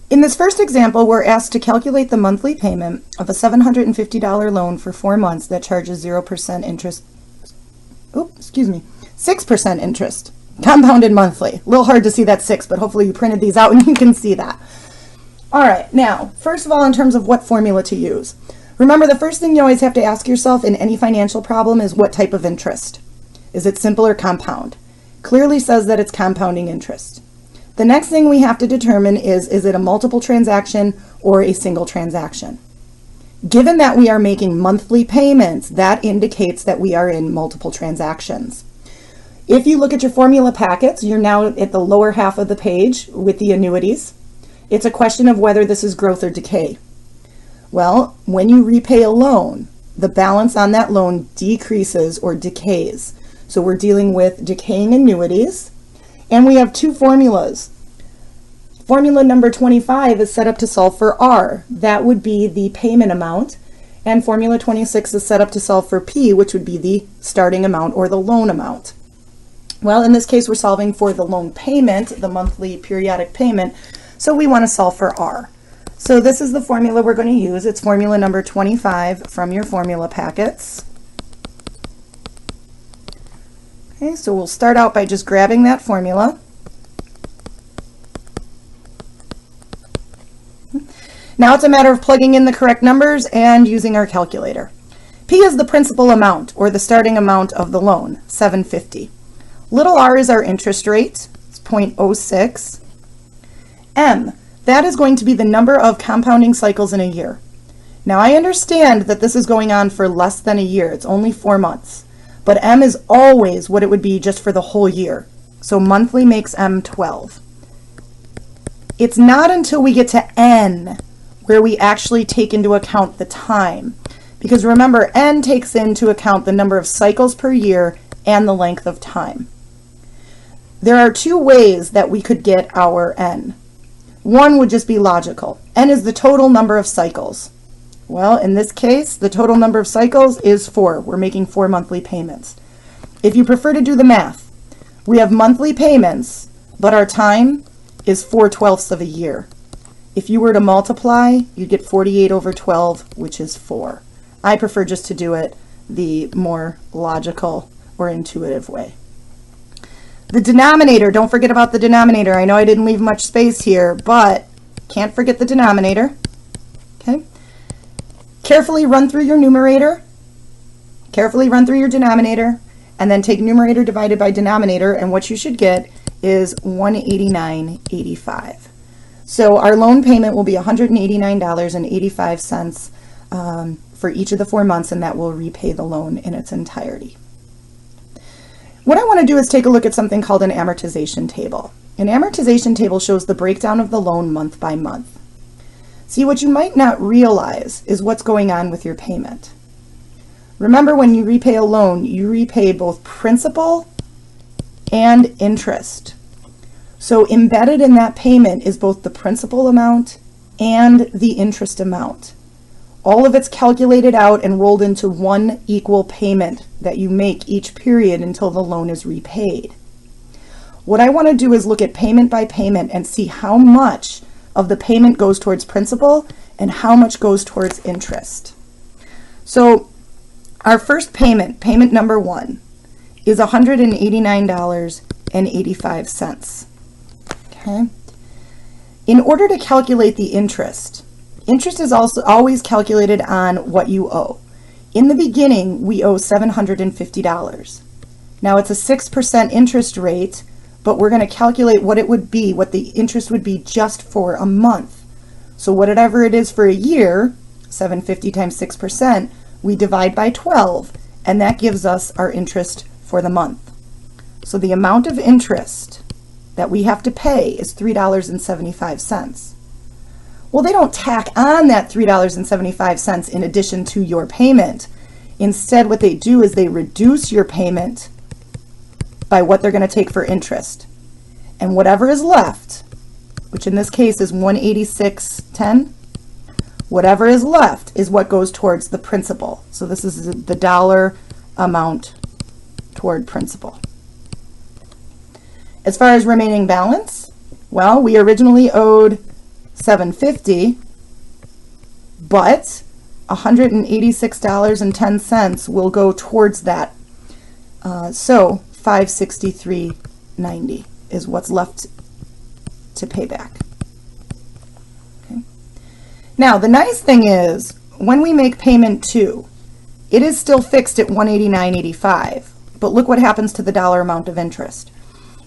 In this first example, we're asked to calculate the monthly payment of a $750 loan for 4 months that charges 0% interest, 6% interest, compounded monthly. A little hard to see that 6, but hopefully you printed these out and you can see that. All right, now, first of all, in terms of what formula to use, remember the first thing you always have to ask yourself in any financial problem is what type of interest. Is it simple or compound? Clearly says that it's compounding interest. The next thing we have to determine is it a multiple transaction or a single transaction? Given that we are making monthly payments, that indicates that we are in multiple transactions. If you look at your formula packets, you're now at the lower half of the page with the annuities. It's a question of whether this is growth or decay. Well, when you repay a loan, the balance on that loan decreases or decays. So we're dealing with decaying annuities, and we have two formulas. Formula number 25 is set up to solve for R. That would be the payment amount, and formula 26 is set up to solve for P, which would be the starting amount or the loan amount. Well, in this case, we're solving for the loan payment, the monthly periodic payment, so we want to solve for R. So this is the formula we're going to use. It's formula number 25 from your formula packets. Okay, so we'll start out by just grabbing that formula. Now it's a matter of plugging in the correct numbers and using our calculator. P is the principal amount, or the starting amount of the loan, $750. Little r is our interest rate, it's 0.06. M, that is going to be the number of compounding cycles in a year. Now I understand that this is going on for less than a year, it's only 4 months. But M is always what it would be just for the whole year. So monthly makes M 12. It's not until we get to N where we actually take into account the time. Because remember, N takes into account the number of cycles per year and the length of time. There are two ways that we could get our N. One would just be logical. N is the total number of cycles. Well, in this case, the total number of cycles is 4. We're making 4 monthly payments. If you prefer to do the math, we have monthly payments, but our time is 4/12 of a year. If you were to multiply, you'd get 48 over 12, which is 4. I prefer just to do it the more logical or intuitive way. The denominator, don't forget about the denominator. I know I didn't leave much space here, but can't forget the denominator. Okay. Carefully run through your numerator, carefully run through your denominator, and then take numerator divided by denominator, and what you should get is $189.85. So our loan payment will be $189.85 for each of the 4 months, and that will repay the loan in its entirety. What I want to do is take a look at something called an amortization table. An amortization table shows the breakdown of the loan month by month. See, what you might not realize is what's going on with your payment. Remember, when you repay a loan, you repay both principal and interest. So embedded in that payment is both the principal amount and the interest amount. All of it's calculated out and rolled into one equal payment that you make each period until the loan is repaid. What I want to do is look at payment by payment and see how much of the payment goes towards principal and how much goes towards interest. So our first payment, payment number 1, is $189.85. Okay. In order to calculate the interest is also always calculated on what you owe. In the beginning, we owe $750. Now it's a 6% interest rate, but we're going to calculate what it would be, what the interest would be just for a month. So whatever it is for a year, 750 times 6%, we divide by 12, and that gives us our interest for the month. So the amount of interest that we have to pay is $3.75. Well, they don't tack on that $3.75 in addition to your payment. Instead, what they do is they reduce your payment by what they're going to take for interest. And whatever is left, which in this case is $186.10, whatever is left is what goes towards the principal. So this is the dollar amount toward principal. As far as remaining balance, well, we originally owed $750, but $186.10 will go towards that. So $563.90 is what's left to pay back. Okay. Now the nice thing is, when we make payment 2, it is still fixed at $189.85, but look what happens to the dollar amount of interest.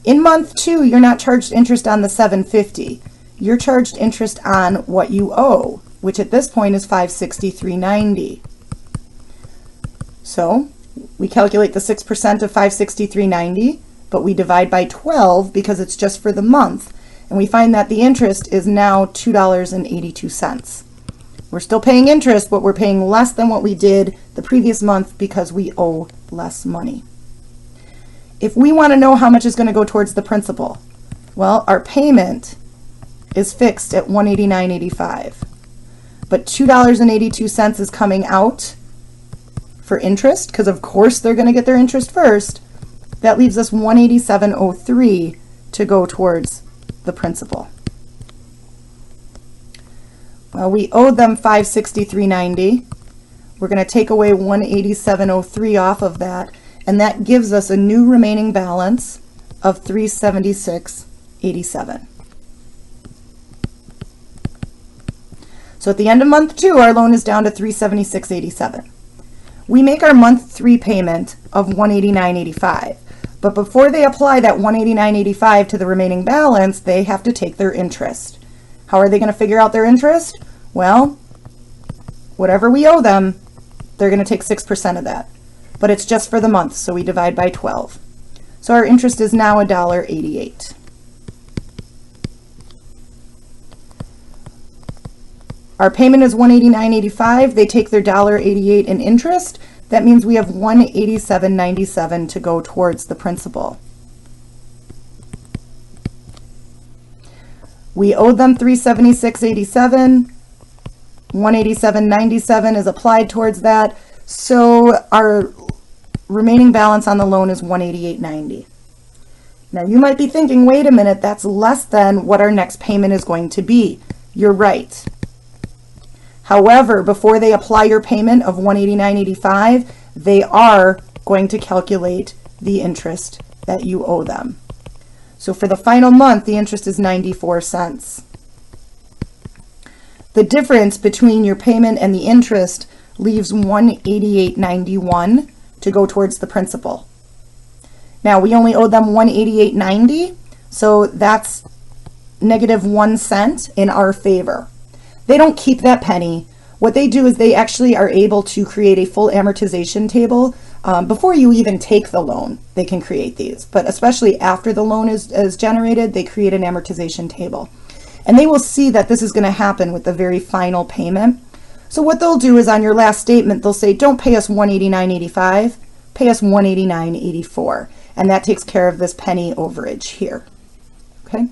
In month 2, you're not charged interest on the $750. You're charged interest on what you owe, which at this point is $563.90. So we calculate the 6% of $563.90, but we divide by 12 because it's just for the month, and we find that the interest is now $2.82. We're still paying interest, but we're paying less than what we did the previous month because we owe less money. If we want to know how much is going to go towards the principal, well, our payment is fixed at $189.85, but $2.82 is coming out for interest, because of course they're going to get their interest first. That leaves us $187.03 to go towards the principal. Well, we owed them $563.90. We're going to take away $187.03 off of that, and that gives us a new remaining balance of $376.87. So at the end of month 2, our loan is down to $376.87. We make our month 3 payment of $189.85, but before they apply that $189.85 to the remaining balance, they have to take their interest. How are they going to figure out their interest? Well, whatever we owe them, they're going to take 6% of that. But it's just for the month, so we divide by 12. So our interest is now $1.88. Our payment is $189.85. They take their $1.88 in interest. That means we have $187.97 to go towards the principal. We owed them $376.87. $187.97 is applied towards that. So our remaining balance on the loan is $188.90. Now you might be thinking, wait a minute, that's less than what our next payment is going to be. You're right. However, before they apply your payment of $189.85, they are going to calculate the interest that you owe them. So for the final month, the interest is 94 cents. The difference between your payment and the interest leaves $188.91 to go towards the principal. Now we only owe them $188.90, so that's -1 cent in our favor. They don't keep that penny. What they do is they actually are able to create a full amortization table. Before you even take the loan, they can create these, but especially after the loan is generated, they create an amortization table. And they will see that this is going to happen with the very final payment. So what they'll do is on your last statement, they'll say, don't pay us $189.85, pay us $189.84. And that takes care of this penny overage here. Okay.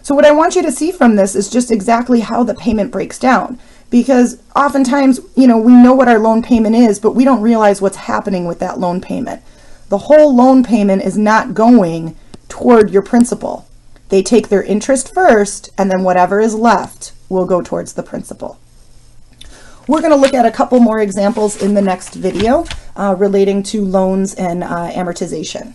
So what I want you to see from this is just exactly how the payment breaks down, because oftentimes, we know what our loan payment is, but we don't realize what's happening with that loan payment. The whole loan payment is not going toward your principal. They take their interest first, and then whatever is left will go towards the principal. We're going to look at a couple more examples in the next video relating to loans and amortization.